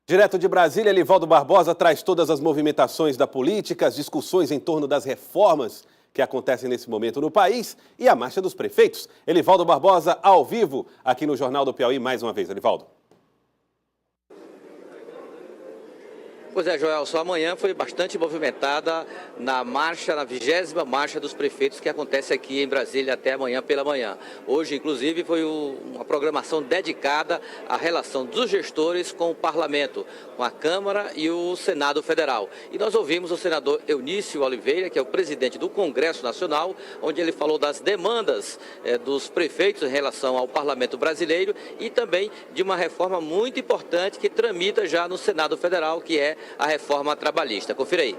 Direto de Brasília, Elivaldo Barbosa traz todas as movimentações da política, as discussões em torno das reformas que acontecem nesse momento no país e a marcha dos prefeitos. Elivaldo Barbosa, ao vivo, aqui no Jornal do Piauí, mais uma vez. Elivaldo. Pois é, Joelson, amanhã foi bastante movimentada na 20ª Marcha dos Prefeitos que acontece aqui em Brasília até amanhã pela manhã. Hoje, inclusive, foi uma programação dedicada à relação dos gestores com o Parlamento, com a Câmara e o Senado Federal. E nós ouvimos o senador Eunício Oliveira, que é o presidente do Congresso Nacional, onde ele falou das demandas dos prefeitos em relação ao Parlamento brasileiro e também de uma reforma muito importante que tramita já no Senado Federal, que é a reforma trabalhista. Confira aí.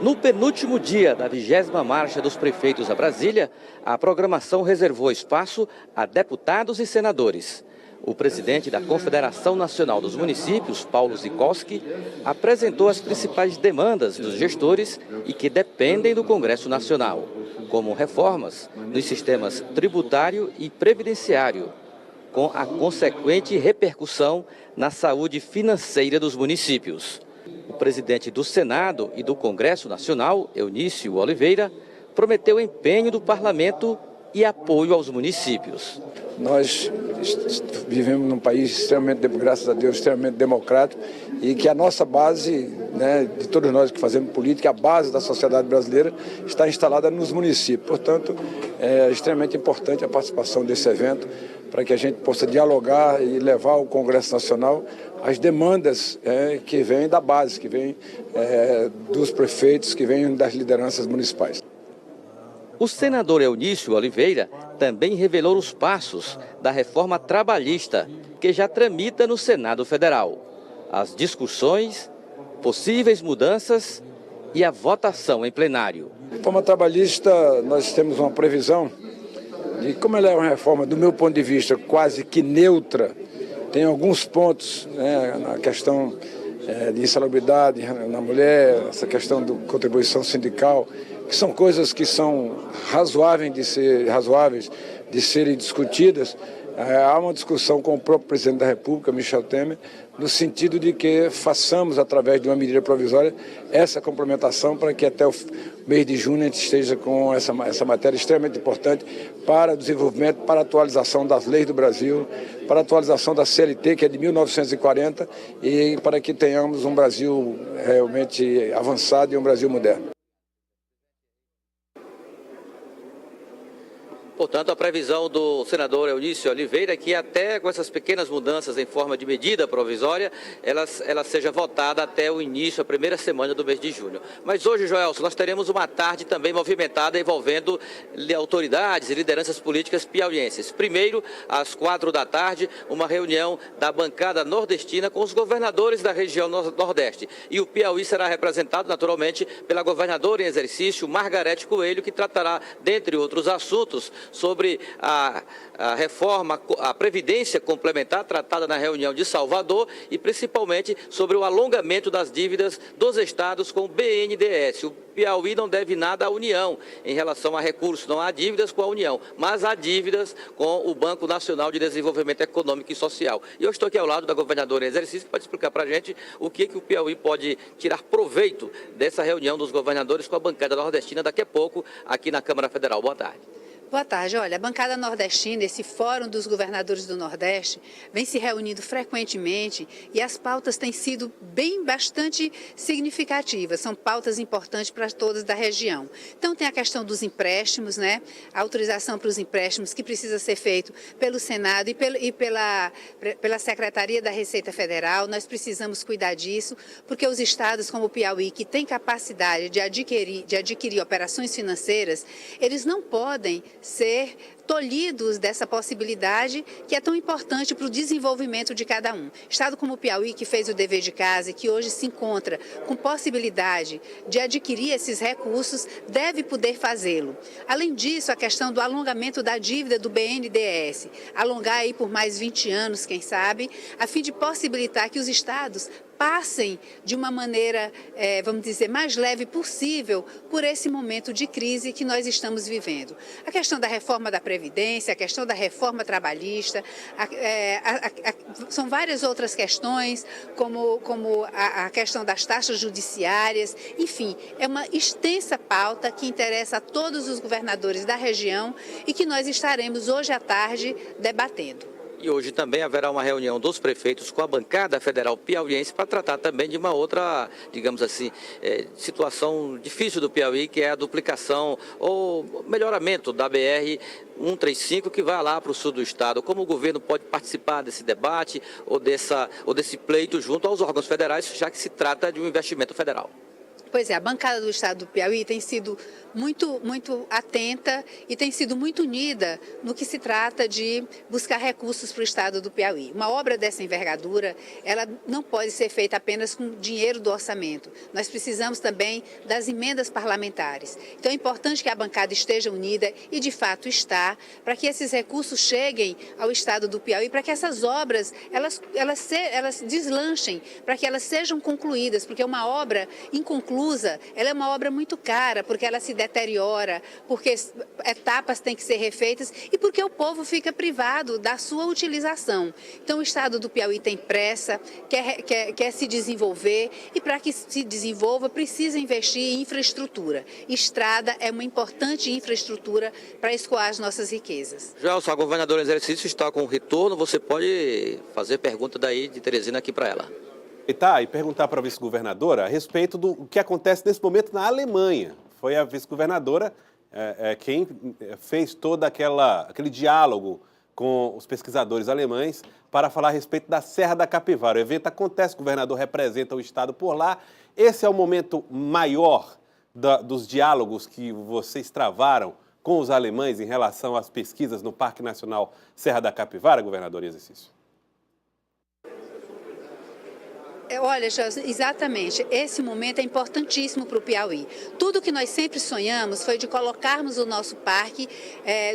No penúltimo dia da 20ª Marcha dos Prefeitos a Brasília, a programação reservou espaço a deputados e senadores. O presidente da Confederação Nacional dos Municípios, Paulo Zikoski, apresentou as principais demandas dos gestores e que dependem do Congresso Nacional, como reformas nos sistemas tributário e previdenciário, com a consequente repercussão na saúde financeira dos municípios. O presidente do Senado e do Congresso Nacional, Eunício Oliveira, prometeu empenho do Parlamento e apoio aos municípios. Nós vivemos num país extremamente, graças a Deus, extremamente democrático e que a nossa base, de todos nós que fazemos política, a base da sociedade brasileira está instalada nos municípios. Portanto, é extremamente importante a participação desse evento para que a gente possa dialogar e levar ao Congresso Nacional as demandas que vêm da base, que vêm dos prefeitos, que vêm das lideranças municipais. O senador Eunício Oliveira também revelou os passos da reforma trabalhista, que já tramita no Senado Federal. As discussões, possíveis mudanças e a votação em plenário. Reforma trabalhista, nós temos uma previsão de como ela é uma reforma, do meu ponto de vista, quase que neutra. Tem alguns pontos, na questão de insalubridade na mulher, essa questão da contribuição sindical, que são coisas que são razoáveis de serem discutidas. Há uma discussão com o próprio presidente da República, Michel Temer, no sentido de que façamos, através de uma medida provisória, essa complementação para que até o mês de junho a gente esteja com essa matéria extremamente importante para o desenvolvimento, para a atualização das leis do Brasil, para a atualização da CLT, que é de 1940, e para que tenhamos um Brasil realmente avançado e um Brasil moderno. Portanto, a previsão do senador Eunício Oliveira é que até com essas pequenas mudanças em forma de medida provisória, ela seja votada até o início, a primeira semana do mês de junho. Mas hoje, Joelson, nós teremos uma tarde também movimentada envolvendo autoridades e lideranças políticas piauienses. Primeiro, às 4 da tarde, uma reunião da bancada nordestina com os governadores da região Nordeste. E o Piauí será representado, naturalmente, pela governadora em exercício, Margarete Coelho, que tratará, dentre outros assuntos, sobre a reforma, a Previdência Complementar, tratada na reunião de Salvador, e principalmente sobre o alongamento das dívidas dos estados com o BNDES. O Piauí não deve nada à União em relação a recursos, não há dívidas com a União, mas há dívidas com o Banco Nacional de Desenvolvimento Econômico e Social. E eu estou aqui ao lado da governadora em exercício, que pode explicar para a gente o que o Piauí pode tirar proveito dessa reunião dos governadores com a bancada nordestina daqui a pouco aqui na Câmara Federal. Boa tarde. Boa tarde. Olha, a bancada nordestina, esse Fórum dos Governadores do Nordeste, vem se reunindo frequentemente e as pautas têm sido bastante significativas. São pautas importantes para todas da região. Então, tem a questão dos empréstimos, a autorização para os empréstimos que precisa ser feito pelo Senado e pela Secretaria da Receita Federal. Nós precisamos cuidar disso, porque os estados como o Piauí, que têm capacidade de adquirir operações financeiras, eles não podem ser tolhidos dessa possibilidade que é tão importante para o desenvolvimento de cada um. Estado como o Piauí, que fez o dever de casa e que hoje se encontra com possibilidade de adquirir esses recursos, deve poder fazê-lo. Além disso, a questão do alongamento da dívida do BNDES, alongar aí por mais 20 anos, quem sabe, a fim de possibilitar que os estados passem de uma maneira, vamos dizer, mais leve possível por esse momento de crise que nós estamos vivendo. A questão da reforma da Previdência Previdência, a questão da reforma trabalhista, são várias outras questões, como a questão das taxas judiciárias, enfim, é uma extensa pauta que interessa a todos os governadores da região e que nós estaremos hoje à tarde debatendo. E hoje também haverá uma reunião dos prefeitos com a bancada federal piauiense para tratar também de uma outra, digamos assim, situação difícil do Piauí, que é a duplicação ou melhoramento da BR-135 que vai lá para o sul do estado. Como o governo pode participar desse debate ou desse pleito junto aos órgãos federais, já que se trata de um investimento federal? Pois é, a bancada do estado do Piauí tem sido muito atenta e tem sido muito unida no que se trata de buscar recursos para o estado do Piauí. Uma obra dessa envergadura, ela não pode ser feita apenas com dinheiro do orçamento. Nós precisamos também das emendas parlamentares. Então é importante que a bancada esteja unida e de fato está, para que esses recursos cheguem ao estado do Piauí, para que essas obras elas deslanchem, para que elas sejam concluídas, porque uma obra inconclusa, ela é uma obra muito cara, porque ela se deteriora, porque etapas têm que ser refeitas e porque o povo fica privado da sua utilização. Então o estado do Piauí tem pressa, quer se desenvolver e para que se desenvolva precisa investir em infraestrutura. Estrada é uma importante infraestrutura para escoar as nossas riquezas. Joelson, a governadora em exercício está com retorno, você pode fazer pergunta daí de Teresina aqui para ela. E perguntar para a vice-governadora a respeito do que acontece nesse momento na Alemanha. Foi a vice-governadora quem fez todo aquele diálogo com os pesquisadores alemães para falar a respeito da Serra da Capivara. O evento acontece, o governador representa o estado por lá. Esse é o momento maior dos diálogos que vocês travaram com os alemães em relação às pesquisas no Parque Nacional Serra da Capivara, governador em exercício? Olha, Gelson, exatamente, esse momento é importantíssimo para o Piauí. Tudo que nós sempre sonhamos foi de colocarmos o nosso parque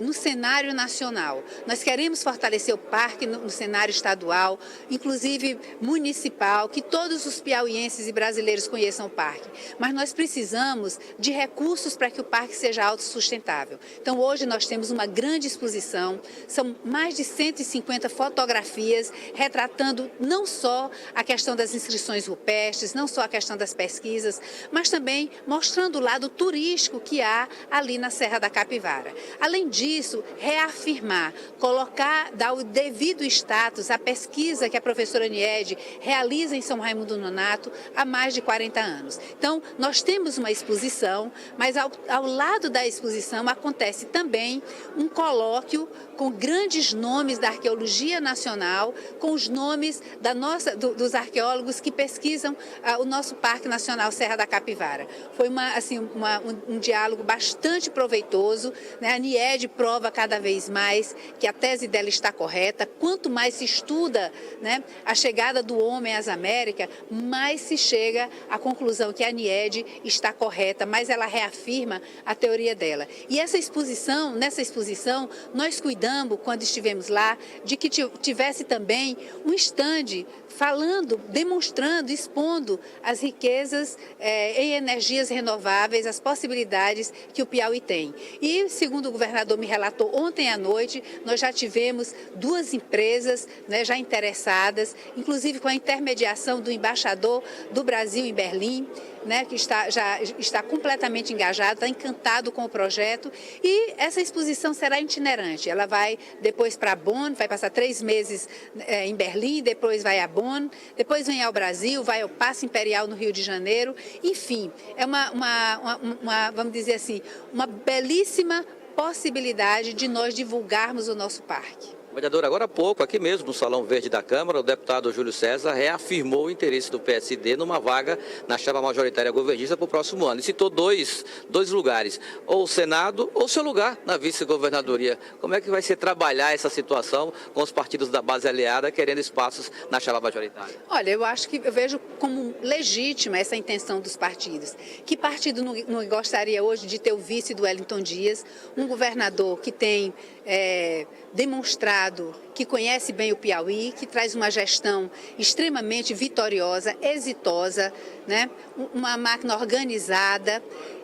no cenário nacional. Nós queremos fortalecer o parque no cenário estadual, inclusive municipal, que todos os piauienses e brasileiros conheçam o parque. Mas nós precisamos de recursos para que o parque seja autossustentável. Então, hoje nós temos uma grande exposição, são mais de 150 fotografias retratando não só a questão das inscrições rupestres, não só a questão das pesquisas, mas também mostrando o lado turístico que há ali na Serra da Capivara. Além disso, reafirmar, dar o devido status à pesquisa que a professora Niede realiza em São Raimundo Nonato há mais de 40 anos. Então, nós temos uma exposição, mas ao lado da exposição acontece também um colóquio com grandes nomes da arqueologia nacional, com os nomes dos arqueólogos que pesquisam o nosso Parque Nacional Serra da Capivara. Foi um diálogo bastante proveitoso, né? A Niede prova cada vez mais que a tese dela está correta. Quanto mais se estuda, né, a chegada do homem às Américas, mais se chega à conclusão que a Niede está correta, mais ela reafirma a teoria dela. E nessa exposição, nós cuidamos, quando estivemos lá, de que tivesse também um stand falando, demonstrando, expondo as riquezas em energias renováveis, as possibilidades que o Piauí tem. E, segundo o governador me relatou ontem à noite, nós já tivemos 2 empresas, né, já interessadas, inclusive com a intermediação do embaixador do Brasil em Berlim, né, que já está completamente engajado, está encantado com o projeto. E essa exposição será itinerante. Ela vai depois para Bonn, vai passar 3 meses em Berlim, depois vai a Bonn, depois vem ao Brasil, vai ao Paço Imperial no Rio de Janeiro. Enfim, é vamos dizer assim, uma belíssima possibilidade de nós divulgarmos o nosso parque. Vereador, agora há pouco, aqui mesmo no Salão Verde da Câmara, o deputado Júlio César reafirmou o interesse do PSD numa vaga na chapa majoritária governista para o próximo ano. E citou dois lugares, ou o Senado ou seu lugar na vice-governadoria. Como é que vai ser trabalhar essa situação com os partidos da base aliada querendo espaços na chapa majoritária? Olha, eu vejo como legítima essa intenção dos partidos. Que partido não gostaria hoje de ter o vice do Wellington Dias, um governador que tem demonstrado que conhece bem o Piauí, que traz uma gestão extremamente vitoriosa, exitosa, né? Uma máquina organizada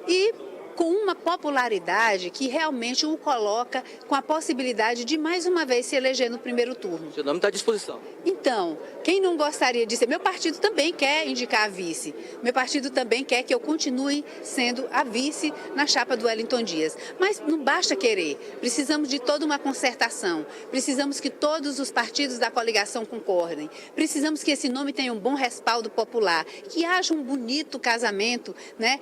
e com uma popularidade que realmente o coloca com a possibilidade de mais uma vez se eleger no primeiro turno. Seu nome está à disposição. Então, quem não gostaria de ser? Meu partido também quer indicar a vice. Meu partido também quer que eu continue sendo a vice na chapa do Wellington Dias. Mas não basta querer. Precisamos de toda uma concertação. Precisamos que todos os partidos da coligação concordem. Precisamos que esse nome tenha um bom respaldo popular. Que haja um bonito casamento, né,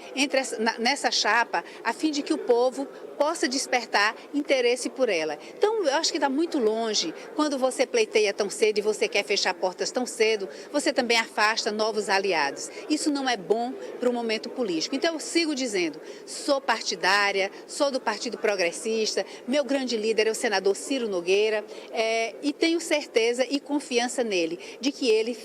nessa chapa, a fim de que o povo possa despertar interesse por ela. Então, eu acho que está muito longe. Quando você pleiteia tão cedo e você quer fechar portas tão cedo, você também afasta novos aliados. Isso não é bom para o momento político. Então, eu sigo dizendo, sou partidária, sou do Partido Progressista, meu grande líder é o senador Ciro Nogueira, e tenho certeza e confiança nele, de que ele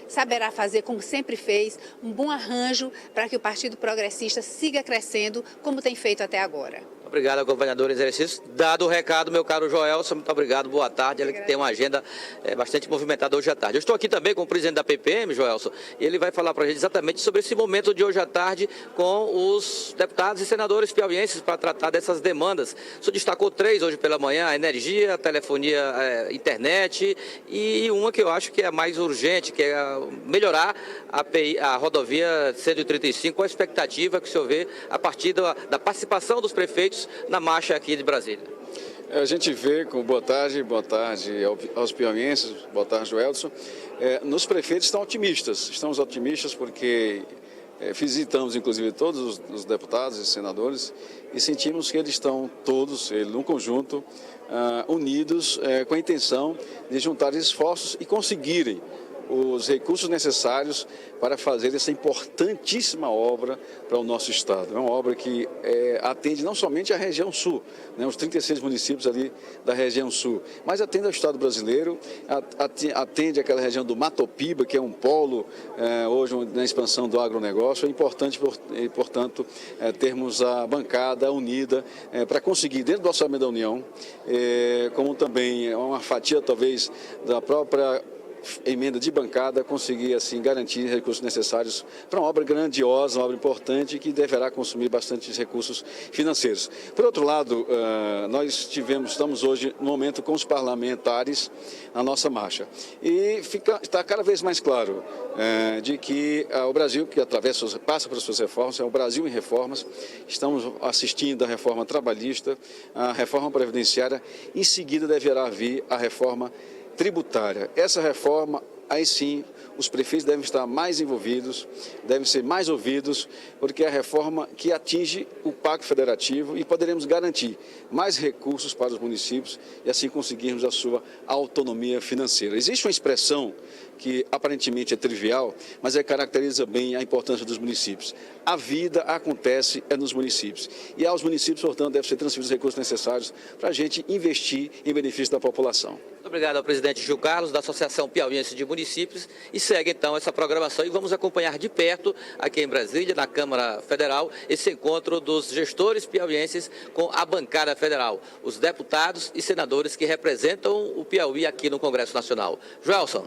saberá fazer, como sempre fez, um bom arranjo para que o Partido Progressista siga crescendo como tem feito até agora. Obrigado, governador exercício. Dado o recado, meu caro Joelson, muito obrigado, boa tarde. Ele que tem uma agenda bastante movimentada hoje à tarde. Eu estou aqui também com o presidente da PPM, Joelson, e ele vai falar para a gente exatamente sobre esse momento de hoje à tarde com os deputados e senadores piauienses para tratar dessas demandas. O senhor destacou 3 hoje pela manhã: a energia, a telefonia, internet, e uma que eu acho que é a mais urgente, que é melhorar a rodovia 135. Qual a expectativa que o senhor vê a partir da participação dos prefeitos na marcha aqui de Brasília? A gente vê com boa tarde aos piauienses, boa tarde, Joelson. Nos prefeitos estamos otimistas porque visitamos inclusive todos os deputados e senadores e sentimos que eles estão todos, num conjunto, unidos com a intenção de juntar esforços e conseguirem os recursos necessários para fazer essa importantíssima obra para o nosso estado. É uma obra que atende não somente a região sul, né, os 36 municípios ali da região sul, mas atende ao estado brasileiro, atende aquela região do Matopiba, que é um polo hoje na expansão do agronegócio. É importante, portanto, termos a bancada unida para conseguir, dentro do orçamento da União, como também uma fatia talvez da própria emenda de bancada, conseguir assim garantir recursos necessários para uma obra grandiosa, uma obra importante que deverá consumir bastantes recursos financeiros. Por outro lado, estamos hoje no momento com os parlamentares na nossa marcha e está cada vez mais claro de que o Brasil, que passa por suas reformas, é o Brasil em reformas. Estamos assistindo à reforma trabalhista, à reforma previdenciária, em seguida deverá vir a reforma tributária. Essa reforma, aí sim, os prefeitos devem estar mais envolvidos, devem ser mais ouvidos, porque é a reforma que atinge o Pacto Federativo e poderemos garantir mais recursos para os municípios e assim conseguirmos a sua autonomia financeira. Existe uma expressão que aparentemente é trivial, mas caracteriza bem a importância dos municípios. A vida acontece nos municípios e aos municípios, portanto, devem ser transferidos os recursos necessários para a gente investir em benefício da população. Muito obrigado ao presidente Gil Carlos, da Associação Piauiense de Municípios, e segue então essa programação e vamos acompanhar de perto aqui em Brasília, na Câmara Federal, esse encontro dos gestores piauienses com a bancada federal, os deputados e senadores que representam o Piauí aqui no Congresso Nacional. Joelson.